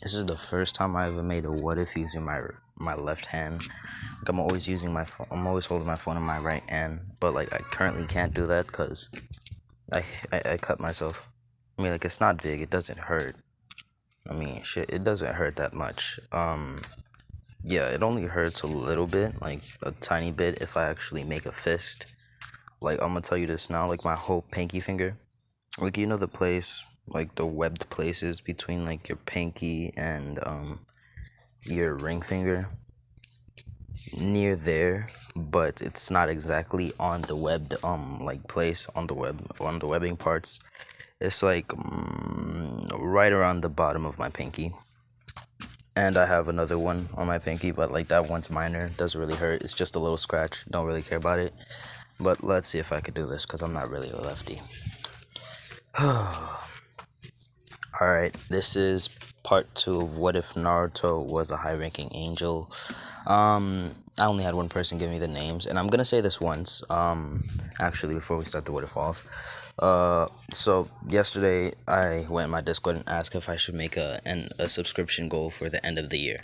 This is the first time I ever made a what if using my left hand. Like I'm always using my phone. I'm always holding my phone in my right hand, but like I currently can't do that because I cut myself. I mean, like it's not big. It doesn't hurt. I mean, shit, it doesn't hurt that much. Yeah, it only hurts a little bit, like a tiny bit, if I actually make a fist. Like I'm gonna tell you this now, like my whole pinky finger. Like you know the place, like the webbed places between like your pinky and your ring finger, near there, but it's not exactly on the webbed like place on the webbing parts. It's like right around the bottom of my pinky. And I have another one on my pinky, but like that one's minor. Doesn't really hurt. It's just a little scratch. Don't really care about it. But let's see if I could do this because I'm not really a lefty. Alright, this is part 2 of what if Naruto was a high ranking angel. I only had one person give me the names, and I'm gonna say this once, actually, before we start the what if off. So yesterday I went in my Discord and asked if I should make a subscription goal for the end of the year.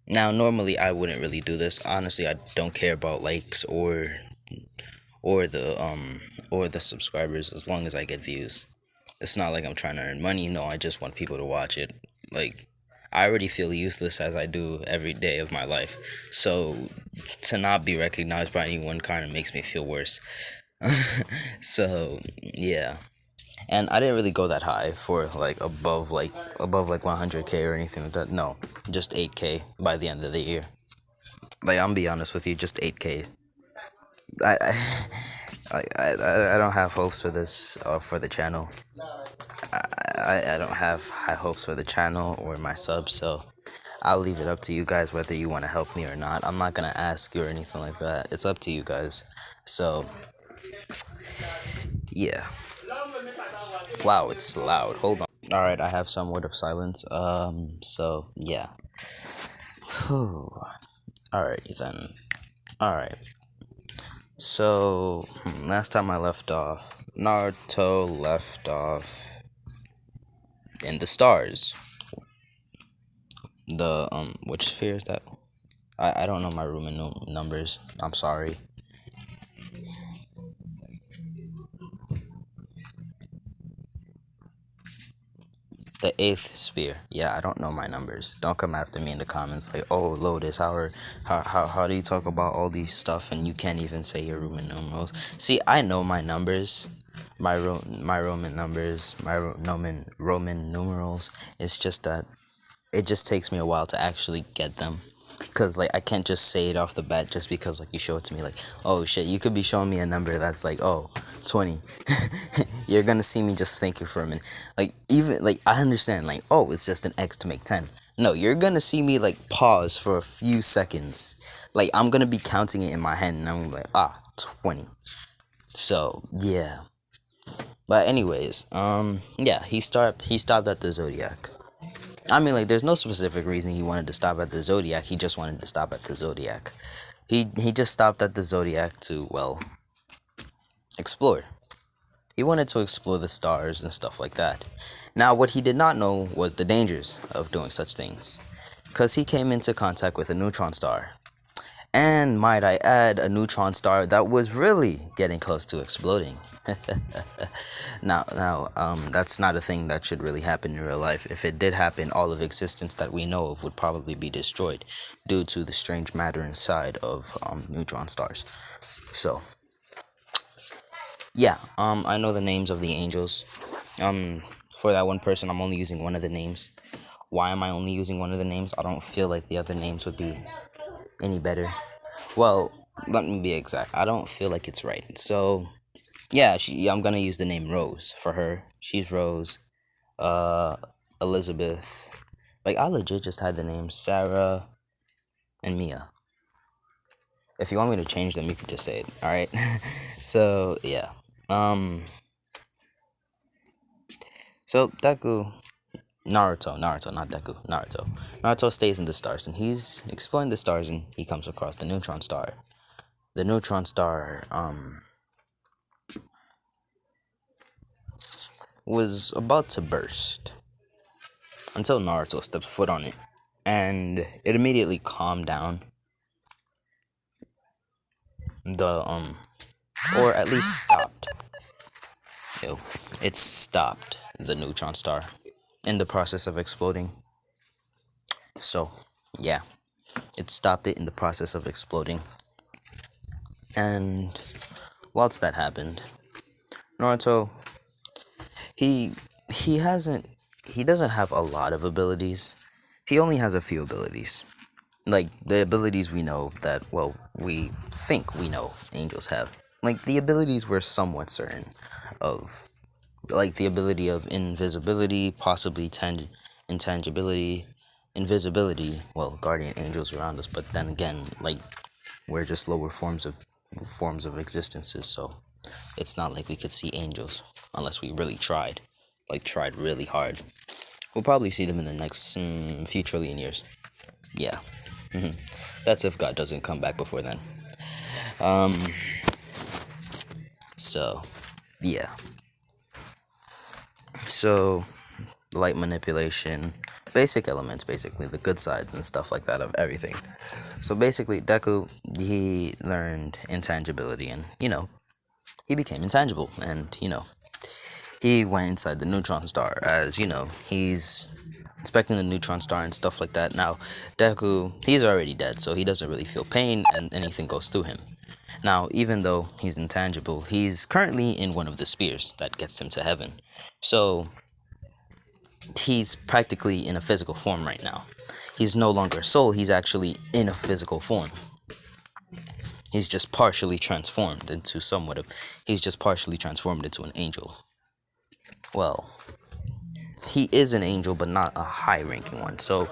Now, normally I wouldn't really do this. Honestly, I don't care about likes or the or the subscribers as long as I get views. It's not like I'm trying to earn money. No, I just want people to watch it. Like I already feel useless as I do every day of my life. So to not be recognized by anyone kind of makes me feel worse. So, yeah. And I didn't really go that high for like above like 100K or anything like that. No, just 8K by the end of the year. Like I'm be honest with you, just 8K. I I don't have hopes for this for the channel. I don't have high hopes for the channel or my subs, so I'll leave it up to you guys whether you want to help me or not. I'm not gonna ask you or anything like that. It's up to you guys. So yeah. Wow, it's loud. Hold on. All right, I have some word of silence. So yeah. Whew. Alrighty then. Alright. So last time I left off, Naruto left off in the stars. The which sphere is that? I don't know my Roman numbers. I'm sorry. The eighth sphere. Yeah, I don't know my numbers. Don't come after me in the comments like, oh Lotus, how do you talk about all these stuff and you can't even say your Roman numerals? See, I know my numbers, my Roman numbers, my Roman numerals. It's just that it just takes me a while to actually get them. Cause like I can't just say it off the bat just because like you show it to me like, oh shit, you could be showing me a number that's like, oh, 20. You're gonna see me just thinking for a minute. Like even like I understand like, oh, it's just an X to make 10. No, you're gonna see me like pause for a few seconds. Like I'm gonna be counting it in my head and I'm like, 20. So yeah. But anyways, yeah, he stopped at the Zodiac. I mean, like, there's no specific reason he wanted to stop at the Zodiac. He just wanted to stop at the Zodiac. He just stopped at the Zodiac to, well, explore. He wanted to explore the stars and stuff like that. Now, what he did not know was the dangers of doing such things, because he came into contact with a neutron star. And might I add, a neutron star that was really getting close to exploding. That's not a thing that should really happen in real life. If it did happen, all of existence that we know of would probably be destroyed due to the strange matter inside of neutron stars. So, yeah, I know the names of the angels. For that one person, I'm only using one of the names. Why am I only using one of the names? I don't feel like the other names would be any better. Well, let me be exact. I don't feel like it's right. So, yeah, I'm gonna use the name Rose for her. She's Rose. Uh, Elizabeth. Like, I legit just had the names Sarah and Mia. If you want me to change them, you could just say it. All right. So yeah. Um. So Deku, Naruto, not Deku, Naruto. Naruto stays in the stars, and he's exploring the stars, and he comes across the neutron star. The neutron star, was about to burst. until Naruto stepped foot on it. And it immediately calmed down the, or at least stopped. Yo, it stopped the neutron star in the process of exploding. So, yeah, it stopped it in the process of exploding. And whilst that happened, Naruto, he he hasn't he doesn't have a lot of abilities. He only has a few abilities. Like the abilities we know that, well, we think we know angels have. Like the abilities we're somewhat certain of. Like the ability of invisibility, possibly intangibility, invisibility, well, guardian angels around us, but then again, like we're just lower forms of existences, so it's not like we could see angels unless we really tried. Like tried really hard. We'll probably see them in the next few trillion years. Yeah. That's if God doesn't come back before then. So, yeah. So, light manipulation, basic elements, basically, the good sides and stuff like that of everything. So, basically, Deku, he learned intangibility and, he became intangible. And, he went inside the neutron star as, he's inspecting the neutron star and stuff like that. Now, Deku, he's already dead, so he doesn't really feel pain and anything goes through him. Now, even though he's intangible, he's currently in one of the spears that gets him to heaven. So, he's practically in a physical form right now. He's no longer a soul, he's actually in a physical form. He's just partially transformed into he's just partially transformed into an angel. Well, he is an angel, but not a high-ranking one. So,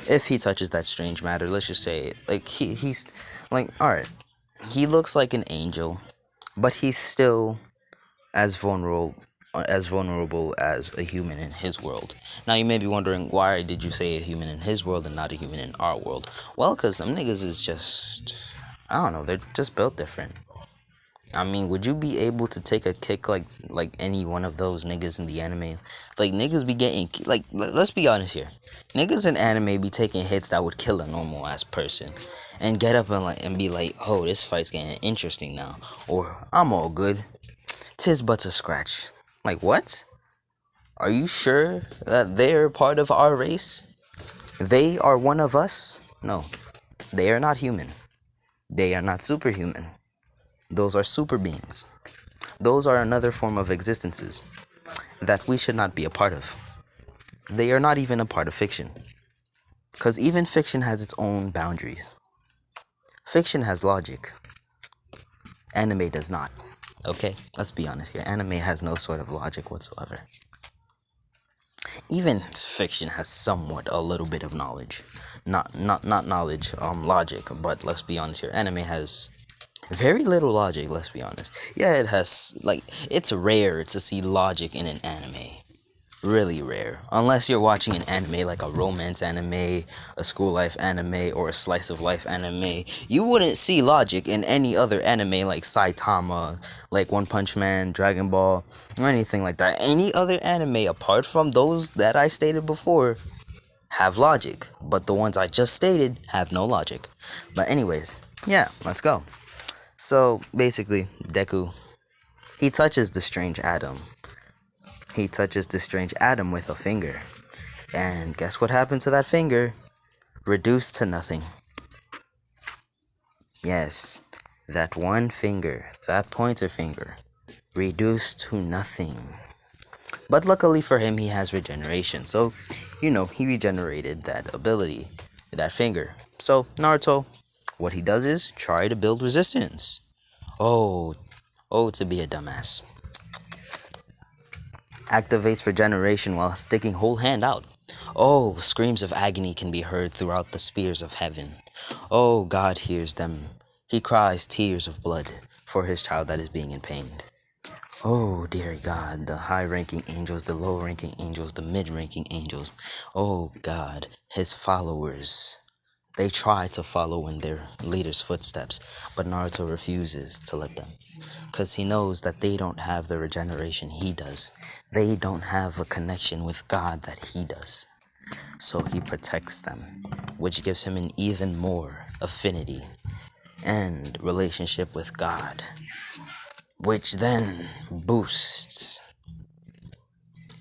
if he touches that strange matter, let's just say, like, he's, like, alright, he looks like an angel, but he's still as vulnerable as a human in his world. Now you may be wondering, why did you say a human in his world and not a human in our world? Well, because them niggas is just, I don't know, they're just built different. I mean, would you be able to take a kick like any one of those niggas in the anime? Like niggas be getting like let's be honest here. Niggas in anime be taking hits that would kill a normal ass person, and get up and be like, oh, this fight's getting interesting now, or I'm all good. Tis but a scratch. Like what? Are you sure that they're part of our race? They are one of us? No, they are not human. They are not superhuman. Those are super beings. Those are another form of existences that we should not be a part of. They are not even a part of fiction. Because even fiction has its own boundaries. Fiction has logic. Anime does not. Okay, let's be honest here. Anime has no sort of logic whatsoever. Even fiction has somewhat a little bit of knowledge. Not knowledge, logic, but let's be honest here. Anime has very little logic, let's be honest. Yeah, it has, like, it's rare to see logic in an anime. Really rare. Unless you're watching an anime like a romance anime, a school life anime, or a slice of life anime. You wouldn't see logic in any other anime like Saitama, like One Punch Man, Dragon Ball, or anything like that. Any other anime apart from those that I stated before have logic, but the ones I just stated have no logic. But anyways, yeah, let's go. So basically, Deku, he touches the strange atom. He touches the strange atom with a finger. And guess what happened to that finger? Reduced to nothing. Yes, that one finger, that pointer finger, reduced to nothing. But luckily for him, he has regeneration. So, he regenerated that ability, that finger. So, Naruto, what he does is try to build resistance. Oh, to be a dumbass. Activates regeneration while sticking whole hand out. Oh, screams of agony can be heard throughout the spheres of heaven. Oh, God hears them. He cries tears of blood for his child that is being in pain. Oh, dear God, the high-ranking angels, the low-ranking angels, the mid-ranking angels. Oh, God, his followers. They try to follow in their leader's footsteps, but Naruto refuses to let them. Because he knows that they don't have the regeneration he does. They don't have a connection with God that he does. So he protects them, which gives him an even more affinity and relationship with God, which then boosts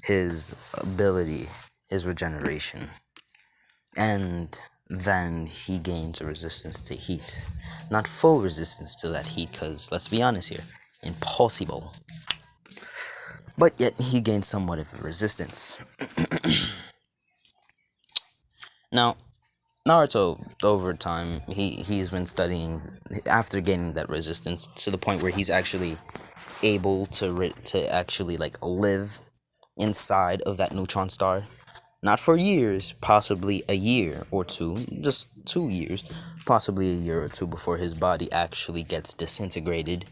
his ability, his regeneration, and then he gains a resistance to heat. Not full resistance to that heat, because let's be honest here, impossible. But yet he gains somewhat of a resistance. Now, Naruto, over time, he's been studying after gaining that resistance to the point where he's actually able to actually like live inside of that neutron star. Not for years, possibly a year or two, just 2 years, possibly a year or two before his body actually gets disintegrated.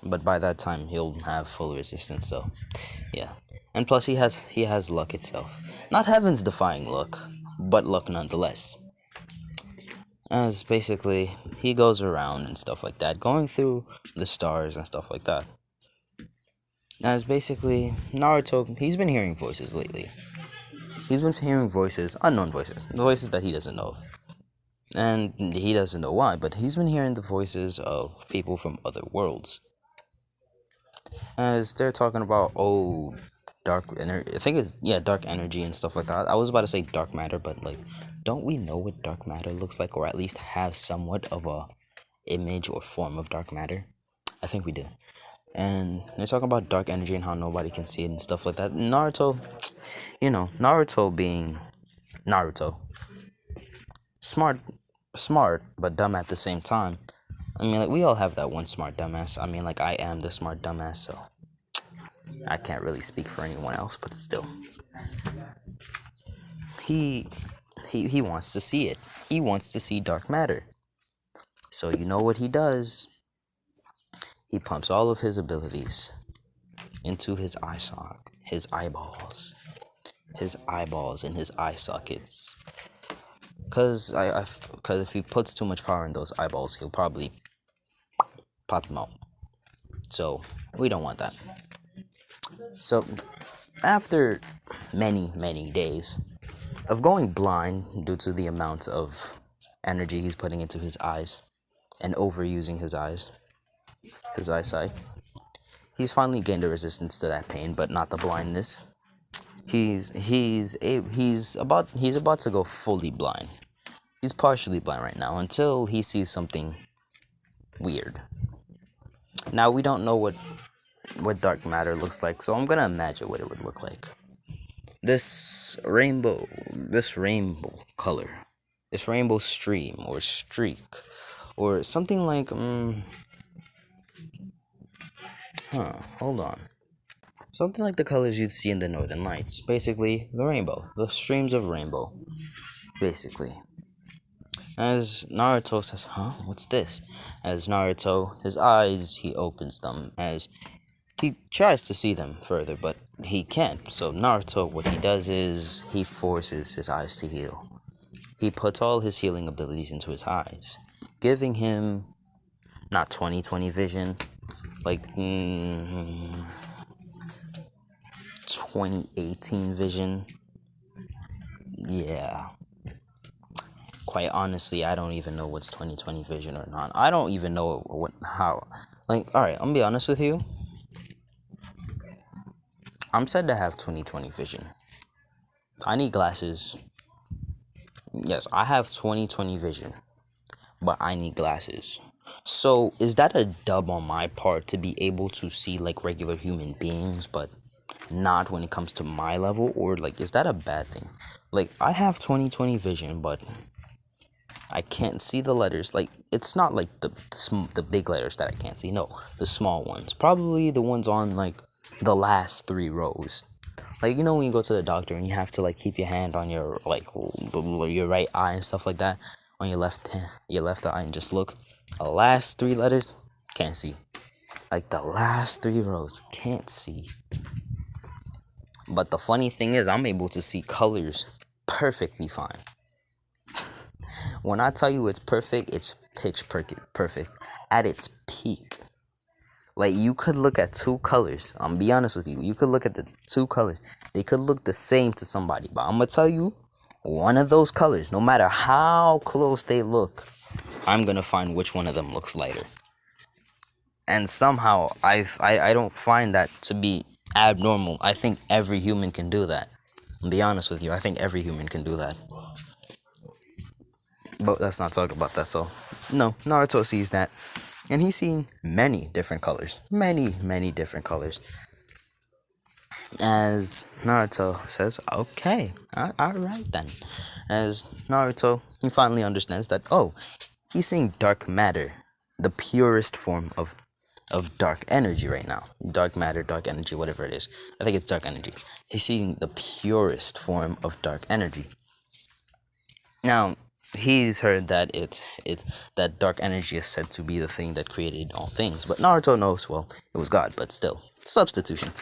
But by that time, he'll have full resistance. So, yeah. And plus, he has luck itself. Not heaven's defying luck, but luck nonetheless. As basically, he goes around and stuff like that, going through the stars and stuff like that. As basically, Naruto, he's been hearing voices lately. He's been hearing voices, unknown voices, voices that he doesn't know of. And he doesn't know why, but he's been hearing the voices of people from other worlds. As they're talking about, oh, dark energy. I think it's, yeah, dark energy and stuff like that. I was about to say dark matter, but like, don't we know what dark matter looks like, or at least have somewhat of a image or form of dark matter? I think we do. And they're talking about dark energy and how nobody can see it and stuff like that. Naruto, Naruto being Naruto, smart, smart, but dumb at the same time. I mean, like, we all have that one smart dumbass. I mean, like, I am the smart dumbass, so I can't really speak for anyone else, but still. He he wants to see it. He wants to see dark matter. So you know what he does? He pumps all of his abilities into his eye socket, his eyeballs and his eye sockets. Cause if he puts too much power in those eyeballs, he'll probably pop them out. So we don't want that. So after many days of going blind due to the amount of energy he's putting into his eyes and overusing his eyesight, he's finally gained a resistance to that pain, but not the blindness. He's about to go fully blind. He's partially blind right now until he sees something weird. Now we don't know what dark matter looks like, so I'm gonna imagine what it would look like. This rainbow color, this rainbow stream or streak, or something like hold on. Something like the colors you'd see in the Northern Lights. Basically, the rainbow. The streams of rainbow. Basically. As Naruto says, huh? What's this? As Naruto, his eyes, he opens them as he tries to see them further, but he can't. So Naruto, what he does is he forces his eyes to heal. He puts all his healing abilities into his eyes, giving him not 20/20 vision, like 2018 vision. Yeah. Quite honestly, I don't even know what's 20/20 vision or not. I don't even know how. Like, alright, I'm gonna be honest with you. I'm said to have 20/20 vision. I need glasses. Yes, I have 20/20 vision, but I need glasses. So, is that a dub on my part to be able to see like regular human beings, but not when it comes to my level? Or like, is that a bad thing? Like, I have 20/20 vision, but I can't see the letters. Like, it's not like the big letters that I can't see. No, the small ones. Probably the ones on like the last 3 rows. Like, when you go to the doctor and you have to like keep your hand on your like your right eye and stuff like that, on your left eye, and just look. The last 3 letters, can't see. Like the last 3 rows, can't see. But the funny thing is, I'm able to see colors perfectly fine. When I tell you it's perfect, it's pitch perfect. At its peak. Like, you could look at two colors. I'm be honest with you. You could look at the two colors. They could look the same to somebody, but I'm gonna tell you, one of those colors, no matter how close they look, I'm gonna find which one of them looks lighter. And somehow I don't find that to be abnormal. I think every human can do that. I'll be honest with you. I think every human can do that. But let's not talk about that. So, no, Naruto sees that, and he's seen many different colors, many different colors. As Naruto says, "Okay, all right then." As Naruto, he finally understands that, oh, he's seeing dark matter, the purest form of dark energy right now. Dark matter, dark energy, whatever it is. I think it's dark energy. He's seeing the purest form of dark energy. Now, he's heard that that dark energy is said to be the thing that created all things. But Naruto knows, well, it was God, but still, substitution.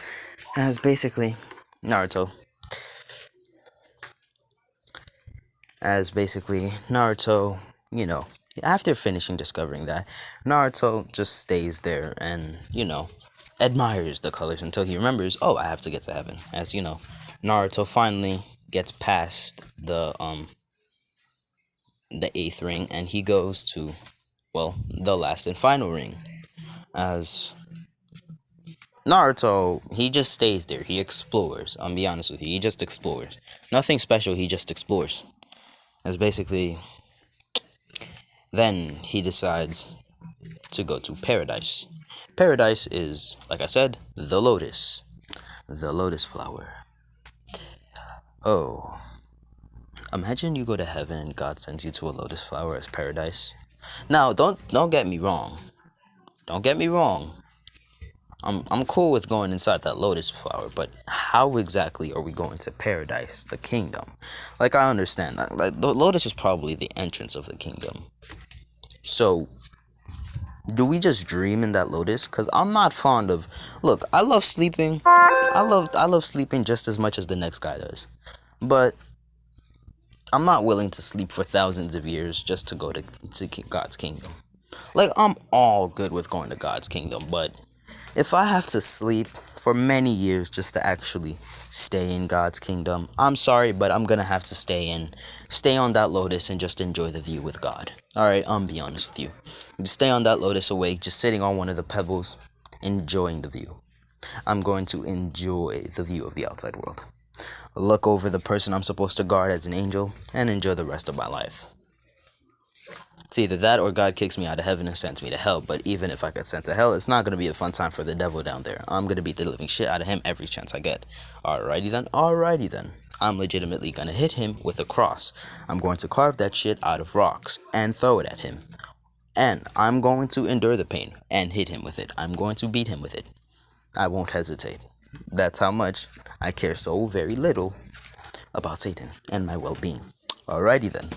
As basically Naruto Naruto, after finishing discovering that, Naruto just stays there and, admires the colors until he remembers, oh, I have to get to heaven. As Naruto finally gets past the eighth ring, and he goes to, well, the last and final ring. As Naruto, he just stays there. He explores. I'll be honest with you. He just explores. Nothing special. He just explores. As basically, then he decides to go to paradise. Paradise is, like I said, the lotus. The lotus flower. Oh. Imagine you go to heaven and God sends you to a lotus flower as paradise. Now, don't get me wrong. Don't get me wrong. I'm cool with going inside that lotus flower, but how exactly are we going to paradise, the kingdom? Like, I understand that. Like, the lotus is probably the entrance of the kingdom. So, do we just dream in that lotus? Cause I'm not fond of. Look, I love sleeping. I love sleeping just as much as the next guy does, but I'm not willing to sleep for thousands of years just to go to God's kingdom. Like, I'm all good with going to God's kingdom, but if I have to sleep for many years just to actually stay in God's kingdom, I'm sorry, but I'm gonna have to stay on that lotus and just enjoy the view with God. Alright, I'm be honest with you. Just stay on that lotus awake, just sitting on one of the pebbles, enjoying the view. I'm going to enjoy the view of the outside world. Look over the person I'm supposed to guard as an angel, and enjoy the rest of my life. It's either that or God kicks me out of heaven and sends me to hell. But even if I get sent to hell, it's not going to be a fun time for the devil down there. I'm going to beat the living shit out of him every chance I get. Alrighty then. I'm legitimately going to hit him with a cross. I'm going to carve that shit out of rocks and throw it at him. And I'm going to endure the pain and hit him with it. I'm going to beat him with it. I won't hesitate. That's how much I care so very little about Satan and my well-being. Alrighty then.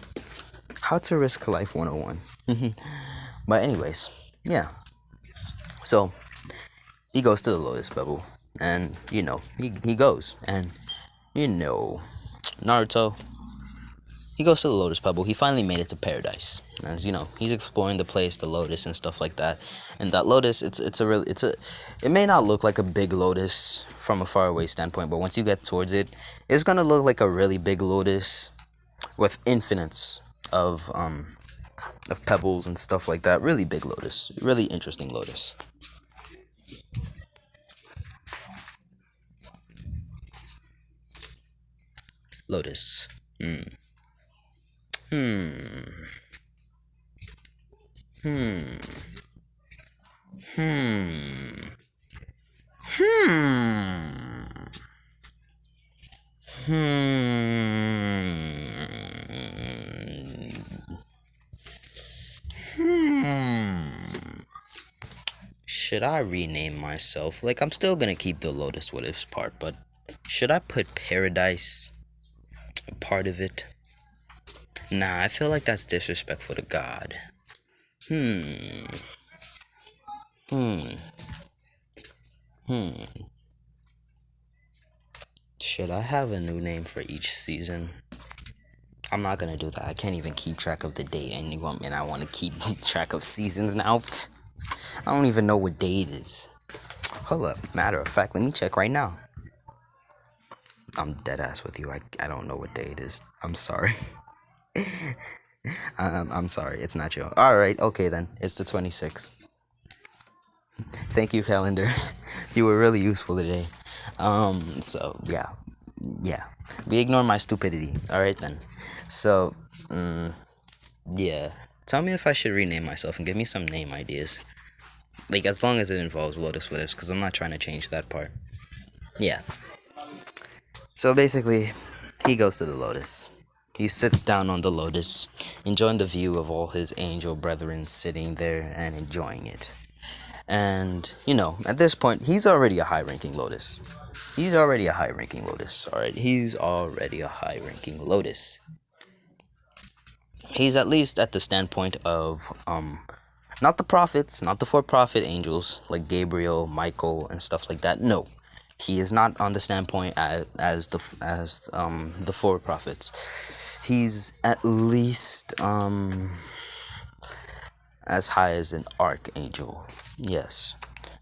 How to risk life 101. But anyways, yeah. So, he goes to the lotus pebble. And, he goes. And, Naruto, he goes to the lotus pebble. He finally made it to paradise. As he's exploring the place, the lotus and stuff like that. And that lotus, it may not look like a big lotus from a far away standpoint, but once you get towards it, it's gonna look like a really big lotus with infinites of pebbles and stuff like that. Really big lotus. Really interesting lotus. Lotus. Hmm. Hmm. Hmm. Hmm. Hmm. Should I rename myself? Like, I'm still gonna keep the Lotus What Ifs part, but should I put Paradise a part of it? Nah, I feel like that's disrespectful to God. Hmm. Hmm. Hmm. Should I have a new name for each season? I'm not gonna do that. I can't even keep track of the date, and I want to keep track of seasons now. I don't even know what day it is. Hold up. Matter of fact, let me check right now. I'm dead ass with you. I don't know what day it is. I'm sorry. I'm sorry. It's not you. All right. Okay then. It's the 26th. Thank you, calendar. You were really useful today. So yeah, yeah. We ignore my stupidity. All right then. So, yeah. Tell me if I should rename myself and give me some name ideas. Like as long as it involves Lotus Withers, because I'm not trying to change that part. Yeah. So basically, he goes to the Lotus. He sits down on the Lotus, enjoying the view of all his angel brethren sitting there and enjoying it. And, at this point, he's already a high ranking Lotus. He's already a high ranking Lotus, alright? He's already a high ranking Lotus. He's at least at the standpoint of, not the prophets, not the four prophet angels like Gabriel, Michael, and stuff like that. No. He is not on the standpoint as the four prophets. He's at least as high as an archangel. Yes,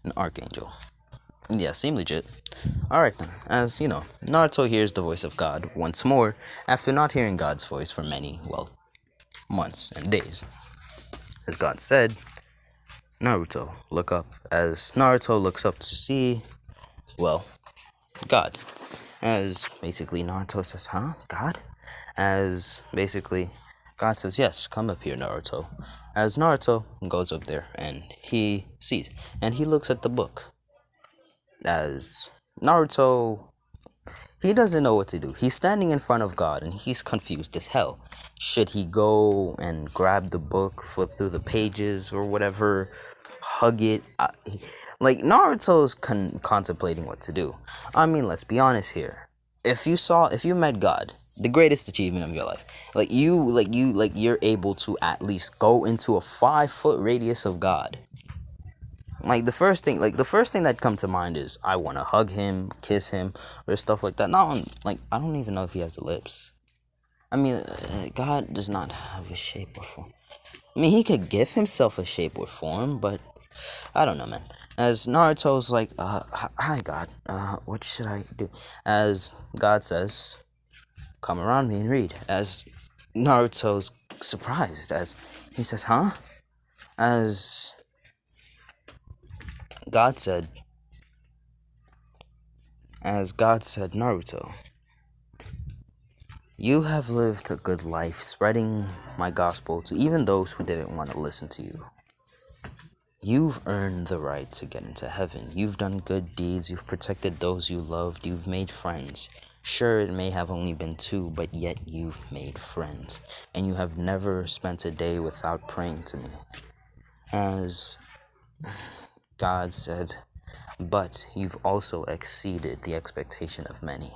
an archangel. Yeah, seem legit. Alright then, as you know, Naruto hears the voice of God once more after not hearing God's voice for many, months and days. As God said, Naruto, look up. As Naruto looks up to see, God. As basically Naruto says, huh? God? As basically God says, yes, come up here, Naruto. As Naruto goes up there and he sees, and he looks at the book. As Naruto, he doesn't know what to do. He's standing in front of God and he's confused as hell. Should he go and grab the book, flip through the pages or whatever, hug it? Like Naruto's contemplating what to do. I mean, let's be honest here. If you met God, the greatest achievement of your life, you're able to at least go into a 5 foot radius of God. The first thing that come to mind is I want to hug him, kiss him, or stuff like that. No, I don't even know if he has the lips. I mean, God does not have a shape or form. I mean, he could give himself a shape or form, but I don't know, man. As Naruto's like, hi God, what should I do? As God says, come around me and read. As Naruto's surprised, as he says, huh? As God said, Naruto, you have lived a good life spreading my gospel to even those who didn't want to listen to you. You've earned the right to get into heaven. You've done good deeds. You've protected those you loved. You've made friends. Sure, it may have only been 2, but yet you've made friends. And you have never spent a day without praying to me. As God said, but you've also exceeded the expectation of many.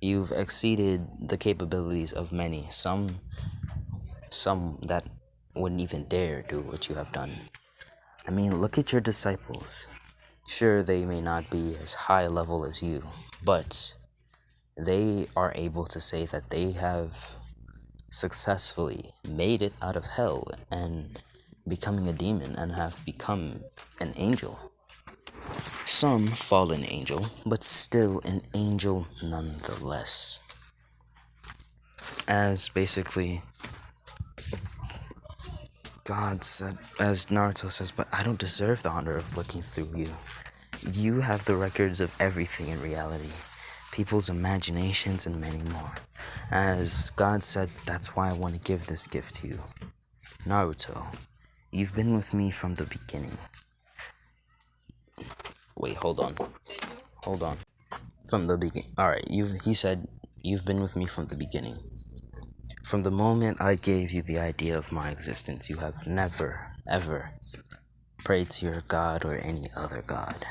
You've exceeded the capabilities of many. Some that wouldn't even dare do what you have done. I mean, look at your disciples. Sure, they may not be as high level as you, but they are able to say that they have successfully made it out of hell and becoming a demon and have become an angel. Some fallen angel, but still an angel nonetheless. As basically God said, as Naruto says, but I don't deserve the honor of looking through you. You have the records of everything in reality, people's imaginations, and many more. As God said, that's why I want to give this gift to you. Naruto, you've been with me from the beginning. Wait, hold on. From the beginning. Alright, he said, you've been with me from the beginning. From the moment I gave you the idea of my existence, you have never, ever prayed to your God or any other God.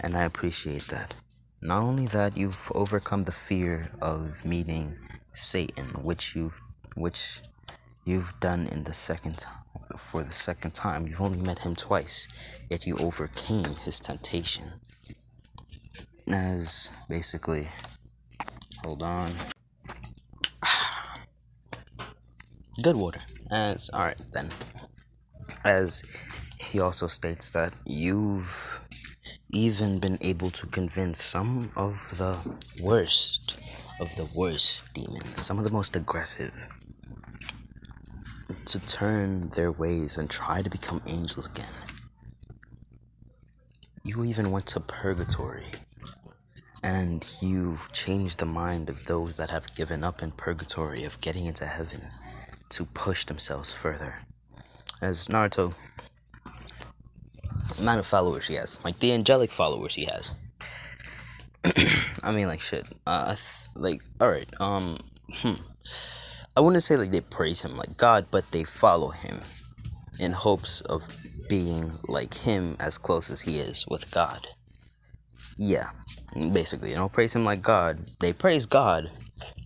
And I appreciate that. Not only that, you've overcome the fear of meeting Satan, which you've done for the second time. You've only met him twice, yet you overcame his temptation. As basically, hold on. Good water. Alright then. As he also states that you've even been able to convince some of the worst demons, some of the most aggressive, to turn their ways and try to become angels again. You even went to purgatory, and you've changed the mind of those that have given up in purgatory of getting into heaven to push themselves further. As Naruto, the amount of followers he has, like the angelic followers he has. I mean, like shit. Like, all right. I wouldn't say like they praise him like God, but they follow him in hopes of being like him as close as he is with God. Yeah, basically, praise him like God. They praise God,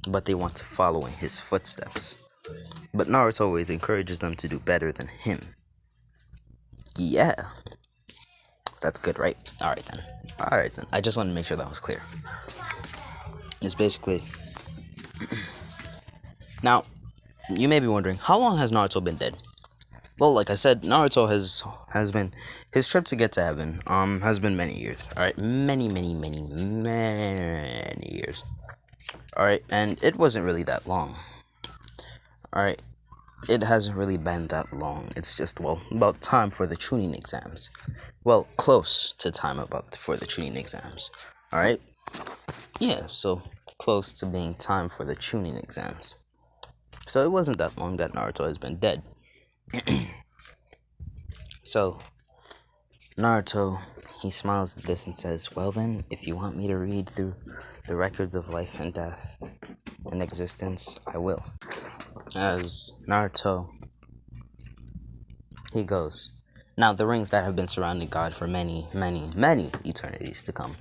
but they want to follow in his footsteps. But Naruto always encourages them to do better than him. Yeah, that's good, right? Alright then. Alright then. I just want to make sure that was clear. It's basically. Now, you may be wondering, how long has Naruto been dead? Well, like I said, Naruto has been his trip to get to heaven has been many years. All right, many years. All right, and it wasn't really that long. All right, it hasn't really been that long. It's just about time for the tuning exams. Well, close to time about for the tuning exams. All right, yeah, so close to being time for the tuning exams. So it wasn't that long that Naruto has been dead. So Naruto, he smiles at this and says, well then, if you want me to read through the records of life and death and existence, I will. As Naruto, he goes, now the rings that have been surrounding God for many eternities to come,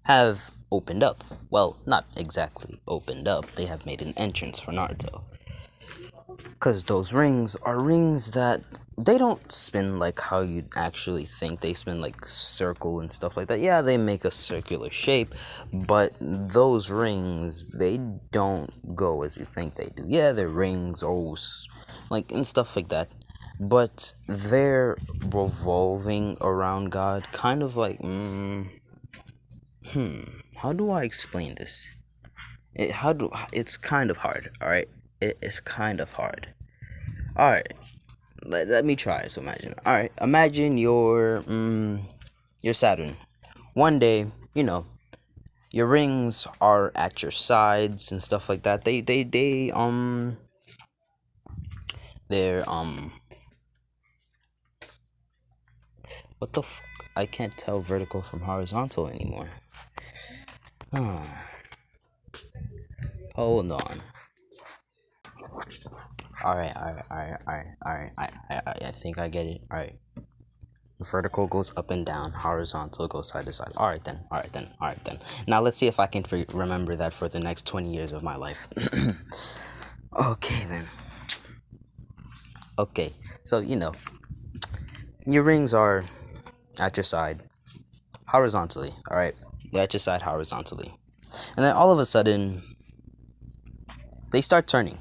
have opened up. Well, not exactly opened up, they have made an entrance for Naruto. Because those rings are rings that they don't spin like how you'd actually think. They spin like circle and stuff like that. Yeah, they make a circular shape, but those rings, they don't go as you think they do. Yeah, they're rings, like, and stuff like that. But they're revolving around God, kind of like, how do I explain this? It's kind of hard, alright? It is kind of hard. Alright, let me try. So imagine. Alright, imagine your Saturn. One day, your rings are at your sides and stuff like that. They're, what the f- I can't tell vertical from horizontal anymore. Hold on. Alright. I think I get it. Alright. Vertical goes up and down. Horizontal goes side to side. Alright then. Now let's see if I can remember that for the next 20 years of my life. Okay then. Okay. So, your rings are at your side horizontally. Alright. They're at your side horizontally. And then all of a sudden, they start turning.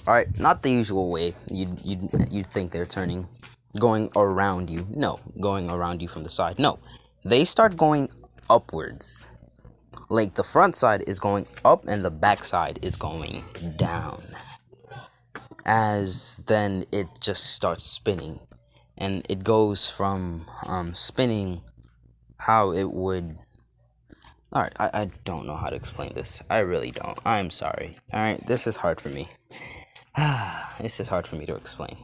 Alright, not the usual way you'd think they're turning, going around you. No, going around you from the side. No, they start going upwards. Like the front side is going up and the back side is going down. As then it just starts spinning, and it goes from spinning how it would. Alright, I don't know how to explain this. I really don't. I'm sorry. Alright, this is hard for me. This is hard for me to explain.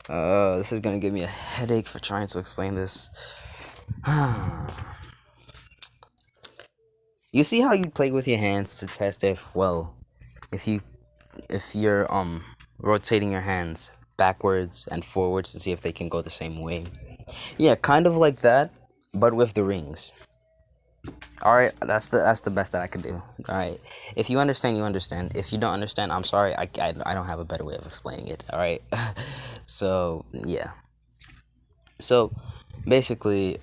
This is gonna give me a headache for trying to explain this. You see how you play with your hands to test if you're rotating your hands backwards and forwards to see if they can go the same way. Yeah, kind of like that, but with the rings. All right, that's the best that I can do. All right, if you understand, you understand. If you don't understand, I'm sorry. I don't have a better way of explaining it. All right, so yeah. So basically,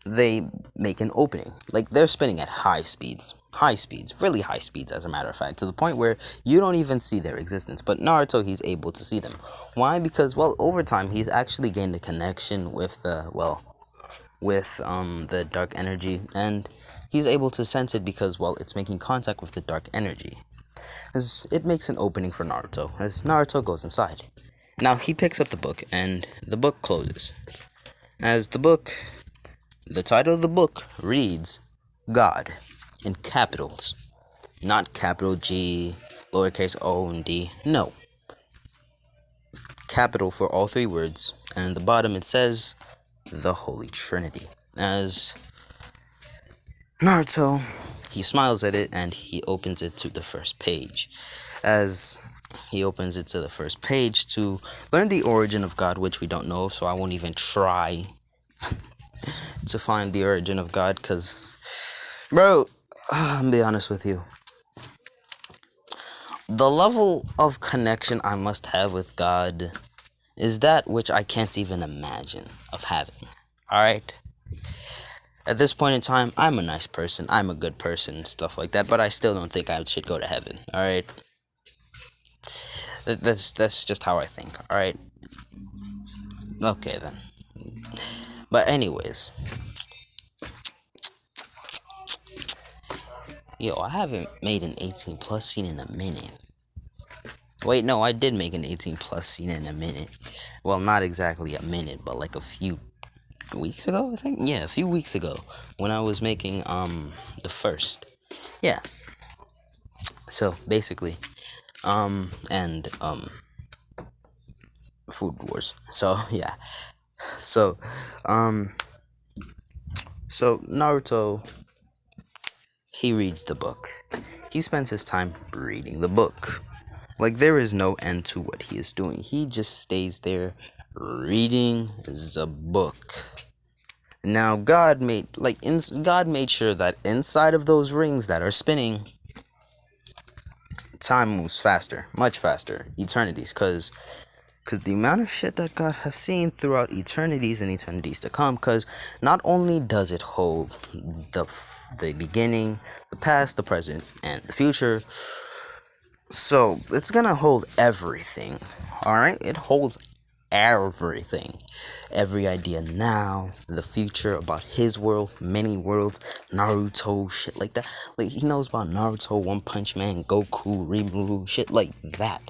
they make an opening. Like they're spinning at high speeds. high speeds, really high speeds, as a matter of fact, to the point where you don't even see their existence. But Naruto, he's able to see them. Why? Because, well, over time, he's actually gained a connection with the dark energy, and he's able to sense it because, well, it's making contact with the dark energy. As it makes an opening for Naruto, as Naruto goes inside. Now, he picks up the book, and the book closes. As the title of the book reads, God, in capitals. Not capital G, lowercase o and d. No. Capital for all three words. And at the bottom it says, the Holy Trinity. As Naruto, he smiles at it and he opens it to the first page. As he opens it to the first page to learn the origin of God, which we don't know, so I won't even try to find the origin of God, because, bro, I'm be honest with you. The level of connection I must have with God is that which I can't even imagine of having. Alright? At this point in time, I'm a nice person, I'm a good person, stuff like that, but I still don't think I should go to heaven. Alright? That's just how I think. Alright? Okay then. But anyways. Yo, I haven't made an 18 plus scene in a minute. Wait, no, I did make an 18 plus scene in a minute. Well, not exactly a minute, but like a few weeks ago, I think. Yeah, a few weeks ago when I was making the first. Yeah. So basically, and Food Wars. So yeah. So so Naruto, he reads the book. He spends his time reading the book. Like, there is no end to what he is doing. He just stays there reading the book. Now, God made sure that inside of those rings that are spinning, time moves faster, much faster, eternities, because the amount of shit that God has seen throughout eternities and eternities to come, because not only does it hold the beginning, the past, the present, and the future, so it's gonna hold everything. Alright? It holds everything. Every idea now, the future, about his world, many worlds, Naruto, shit like that. Like, he knows about Naruto, One Punch Man, Goku, Rimuru, shit like that.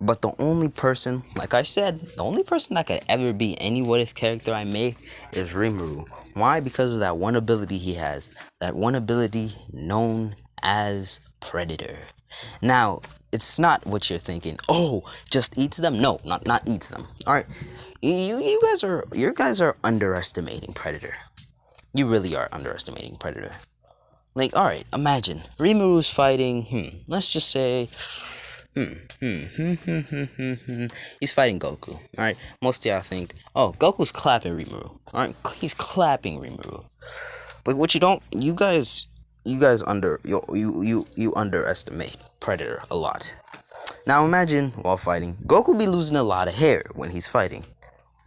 But the only person, like I said, the only person that could ever be any what if character I make is Rimuru. Why? Because of that one ability he has. That one ability known as Predator. Now, it's not what you're thinking. Oh, just eats them? No, not eats them. Alright. You guys are underestimating Predator. You really are underestimating Predator. Like, alright, imagine Rimuru's fighting, let's just say he's fighting Goku. Alright. Most of y'all think, oh, Goku's clapping Rimuru. Alright, he's clapping Rimuru. But what you guys underestimate Predator a lot. Now imagine while fighting, Goku be losing a lot of hair when he's fighting.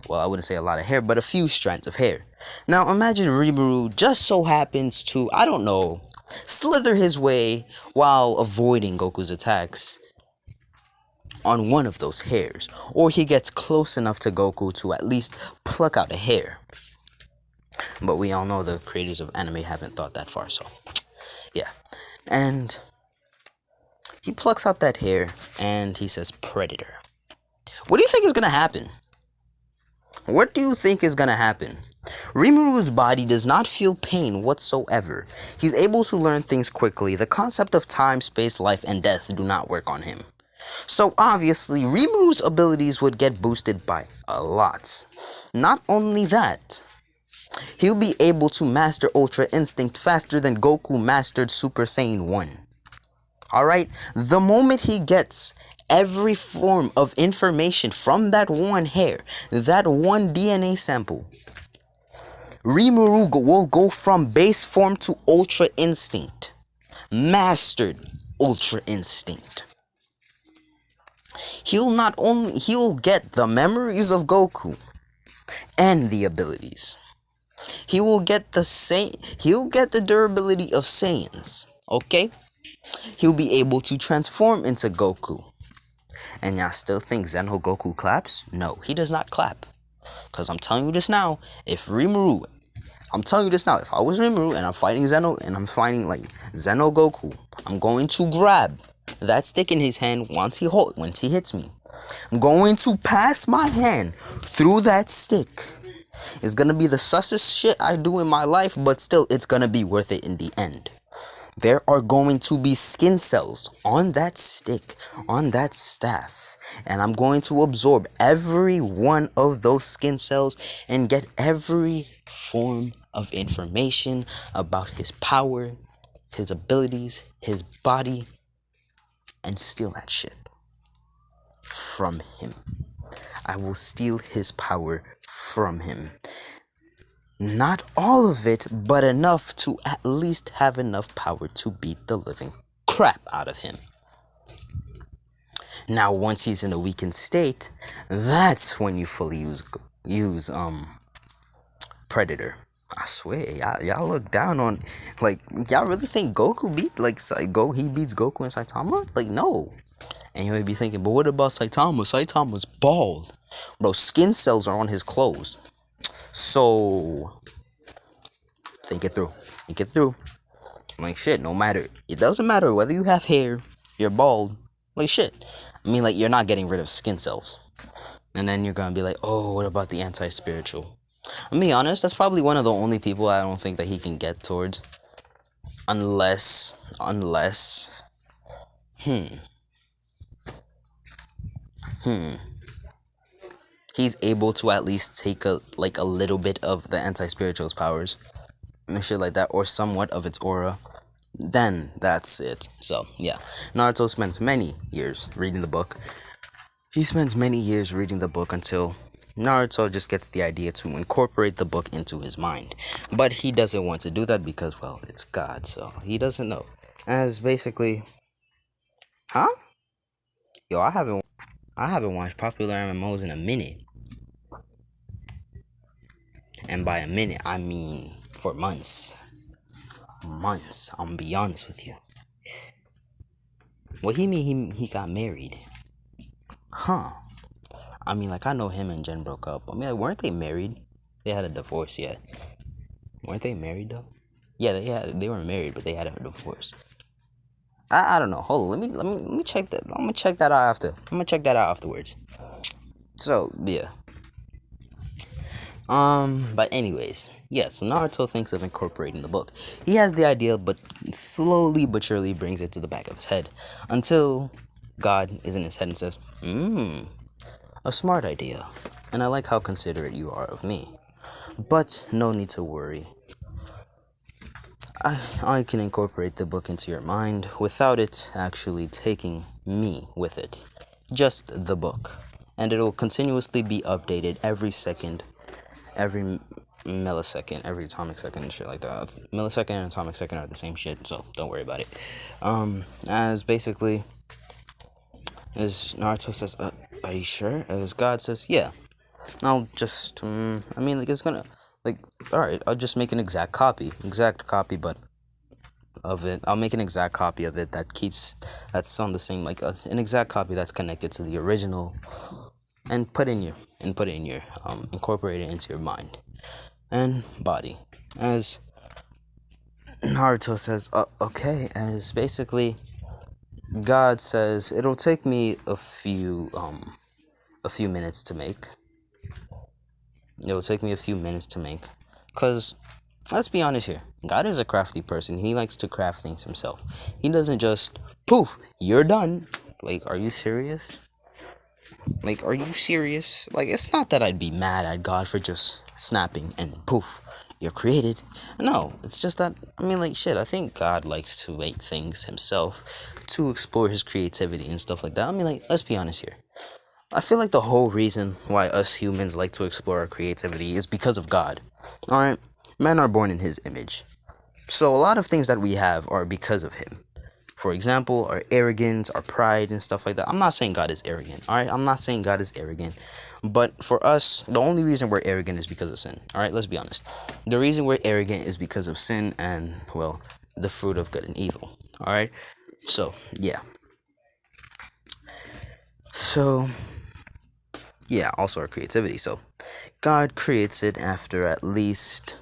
Well, I wouldn't say a lot of hair, but a few strands of hair. Now imagine Rimuru just so happens to, I don't know, slither his way while avoiding Goku's attacks on one of those hairs, or he gets close enough to Goku to at least pluck out a hair. But we all know the creators of anime haven't thought that far, so yeah. And he plucks out that hair and he says Predator. What do you think is gonna happen? What do you think is gonna happen? Rimuru's body does not feel pain whatsoever. He's able to learn things quickly. The concept of time, space, life, and death do not work on him. So obviously, Rimuru's abilities would get boosted by a lot. Not only that, he'll be able to master Ultra Instinct faster than Goku mastered Super Saiyan 1. Alright? The moment he gets every form of information from that one hair, that one DNA sample, Rimuru will go from base form to Ultra Instinct. Mastered Ultra Instinct. He'll get the memories of Goku and the abilities. He will get the same. He'll get the durability of Saiyans. Okay, he'll be able to transform into Goku. And y'all still think Zeno Goku claps? No, he does not clap. Cause I'm telling you this now. If Rimuru, I'm telling you this now. If I was Rimuru and I'm fighting Zeno and I'm fighting like Zeno Goku, I'm going to grab that stick in his hand once he hits me. I'm going to pass my hand through that stick. It's gonna be the sussest shit I do in my life, but still, it's gonna be worth it in the end. There are going to be skin cells on that stick, on that staff, and I'm going to absorb every one of those skin cells and get every form of information about his power, his abilities, his body, and steal that shit from him. I will steal his power from him. Not all of it, but enough to at least have enough power to beat the living crap out of him. Now, once he's in a weakened state, that's when you fully use Predator. I swear, y'all look down on, like, y'all really think Goku he beats Goku and Saitama? Like, no. And you may be thinking, but what about Saitama? Saitama's bald. Bro, skin cells are on his clothes. So, think it through. Think it through. Like, shit, no matter. It doesn't matter whether you have hair, you're bald. Like, shit. I mean, like, you're not getting rid of skin cells. And then you're gonna be like, oh, what about the anti-spiritual? I'm being honest, that's probably one of the only people I don't think that he can get towards. Unless, he's able to at least take a little bit of the anti-spiritual's powers and shit like that, or somewhat of its aura. Then that's it. So yeah, Naruto spent many years reading the book. He spends many years reading the book until Naruto just gets the idea to incorporate the book into his mind. But he doesn't want to do that because, well, it's God, so he doesn't know. As basically, huh? Yo, I haven't watched popular MMOs in a minute. And by a minute, I mean for months. Months, I'm be honest with you. What he mean he got married? Huh. I mean, like, I know him and Jen broke up. I mean, like, weren't they married? They had a divorce yet. Weren't they married, though? Yeah, they were married, but they had a divorce. I don't know. Hold on, let me check that. I'm gonna check that out after. I'm gonna check that out afterwards. So, yeah. But anyways, yeah, so Naruto thinks of incorporating the book. He has the idea, but slowly but surely brings it to the back of his head. Until God is in his head and says, a smart idea. And I like how considerate you are of me. But no need to worry. I can incorporate the book into your mind without it actually taking me with it. Just the book. And it'll continuously be updated every second, every millisecond, every atomic second and shit like that. Millisecond and atomic second are the same shit, so don't worry about it. As Naruto says, are you sure? As God says, yeah. I'll just, I mean, like, it's gonna, like, alright, I'll just make an exact copy, but of it. I'll make an exact copy of it that's on the same, like, an exact copy that's connected to the original, and incorporate it into your mind and body. As Naruto says, okay, as basically God says, it'll take me a few minutes to make. It'll take me a few minutes to make, cause let's be honest here. God is a crafty person. He likes to craft things himself. He doesn't just poof, you're done. Like, are you serious? Like, are you serious? Like, it's not that I'd be mad at God for just snapping and poof, you're created. No, it's just that, I mean, like, shit, I think God likes to make things himself to explore his creativity and stuff like that. I mean, like, let's be honest here. I feel like the whole reason why us humans like to explore our creativity is because of God. Alright? Men are born in his image. So a lot of things that we have are because of him. For example, our arrogance, our pride, and stuff like that. I'm not saying God is arrogant, alright? I'm not saying God is arrogant. But for us, the only reason we're arrogant is because of sin, alright? Let's be honest. The reason we're arrogant is because of sin and, well, the fruit of good and evil, alright? So, yeah. So, yeah, also our creativity. So, God creates it after at least,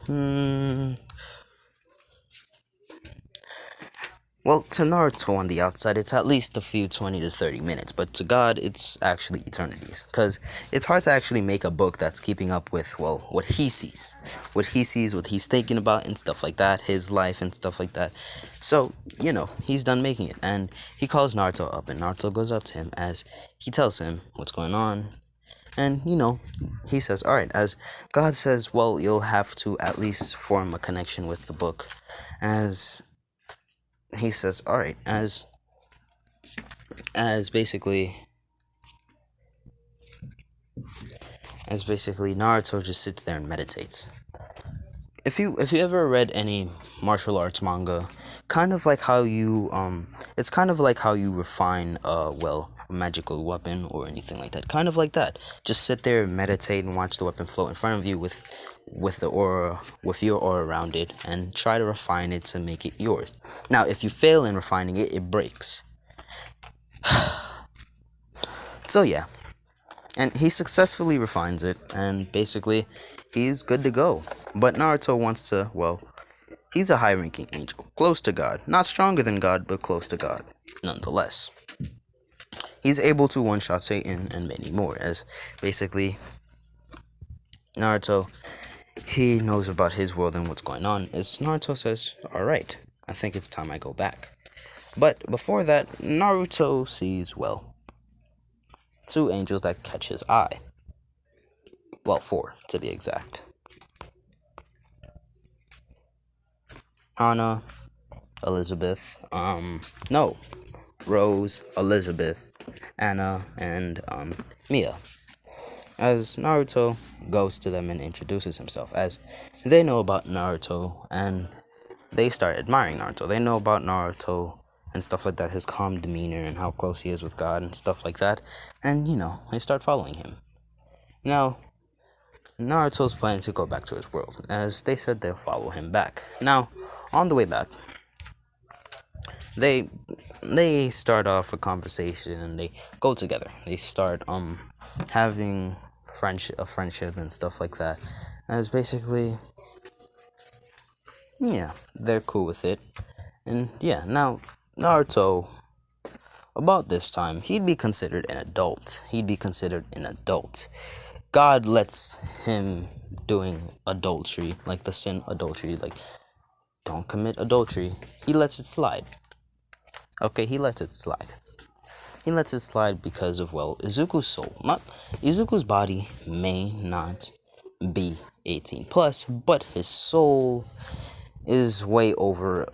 well, to Naruto on the outside, it's at least a few 20 to 30 minutes, but to God, it's actually eternities. Because it's hard to actually make a book that's keeping up with, well, what he sees. What he sees, what he's thinking about, and stuff like that, his life, and stuff like that. So, he's done making it, and he calls Naruto up, and Naruto goes up to him as he tells him what's going on. And, he says, alright, as God says, well, you'll have to at least form a connection with the book. As he says, alright, as basically Naruto just sits there and meditates. If you ever read any martial arts manga, kind of like how you it's kind of like how you refine a magical weapon or anything like that. Kind of like that. Just sit there, meditate, and watch the weapon float in front of you with the aura, with your aura around it, and try to refine it to make it yours. Now, if you fail in refining it, it breaks. So yeah, and he successfully refines it, and basically, he's good to go. But Naruto wants to, well, he's a high-ranking angel, close to God. Not stronger than God, but close to God, nonetheless. He's able to one-shot Satan and many more, as basically, Naruto, he knows about his world and what's going on, as Naruto says, alright, I think it's time I go back. But before that, Naruto sees, well, two angels that catch his eye. Well, four, to be exact. Hana, Elizabeth, no, Rose, Elizabeth, Anna, and, Mia. As Naruto goes to them and introduces himself, as they know about Naruto, and they start admiring Naruto. They know about Naruto and stuff like that, his calm demeanor and how close he is with God and stuff like that, and, they start following him. Now, Naruto's planning to go back to his world, as they said they'll follow him back. Now, on the way back, they start off a conversation and they go together. They start having a friendship and stuff like that. As basically, yeah, they're cool with it. And yeah, now Naruto, about this time, he'd be considered an adult. God lets him doing adultery, like the sin adultery, like don't commit adultery. He lets it slide. Okay, he lets it slide. He lets it slide because of, well, Izuku's soul. Izuku's body may not be 18 plus, but his soul is way over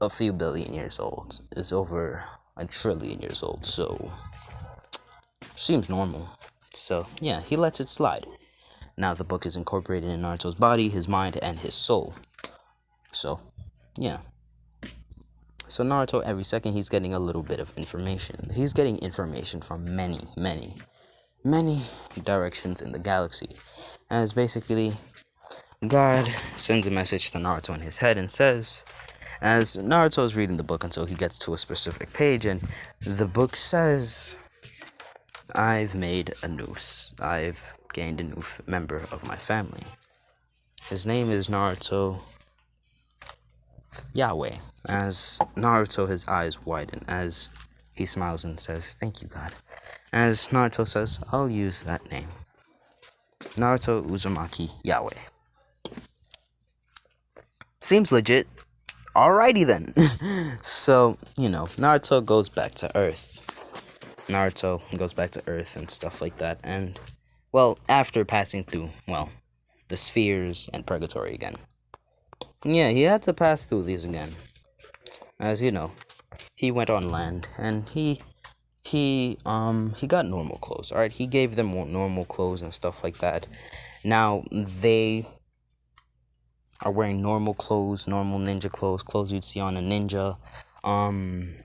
a few billion years old. It's over a trillion years old, so seems normal. So yeah, he lets it slide. Now the book is incorporated in Naruto's body, his mind, and his soul. So yeah. So Naruto, every second, he's getting a little bit of information. He's getting information from many, many, many directions in the galaxy. As basically, God sends a message to Naruto in his head and says, as Naruto is reading the book until he gets to a specific page, and the book says, I've gained a new member of my family. His name is Naruto Yahweh. As Naruto, his eyes widen as he smiles and says, thank you, God. As Naruto says, I'll use that name. Naruto Uzumaki Yahweh. Seems legit. Alrighty then. So, Naruto goes back to Earth. Naruto goes back to Earth and stuff like that. And, well, after passing through, well, the spheres and purgatory again. Yeah, he had to pass through these again. As he went on land and he got normal clothes. Alright, he gave them more normal clothes and stuff like that. Now they are wearing normal clothes, normal ninja clothes, clothes you'd see on a ninja. Um,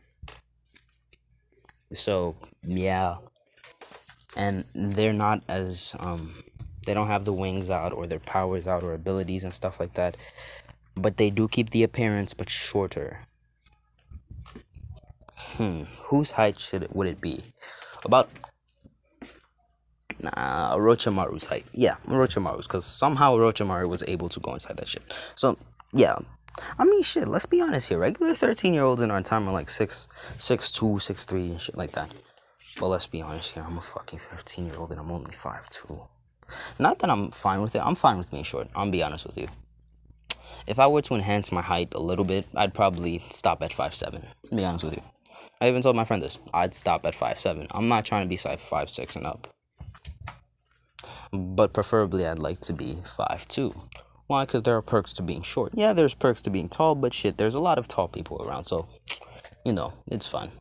so yeah, and they're not as they don't have the wings out or their powers out or abilities and stuff like that, but they do keep the appearance but shorter. Whose height would it be? About Orochimaru's height. Yeah, Orochimaru's, because somehow Orochimaru was able to go inside that shit. So yeah, I mean shit. Let's be honest here. Regular 13-year-olds in our time are like 6'2", 6'3", and shit like that. But let's be honest here. I'm a fucking 15-year-old and I'm only 5'2". Not that I'm fine with it. I'm fine with being short. I'll be honest with you. If I were to enhance my height a little bit, I'd probably stop at 5'7". To be honest with you. I even told my friend this. I'd stop at 5'7". I'm not trying to be size 5'6" and up. But preferably I'd like to be 5'2". Why? Because there are perks to being short. Yeah, there's perks to being tall, but shit, there's a lot of tall people around, so, it's fun.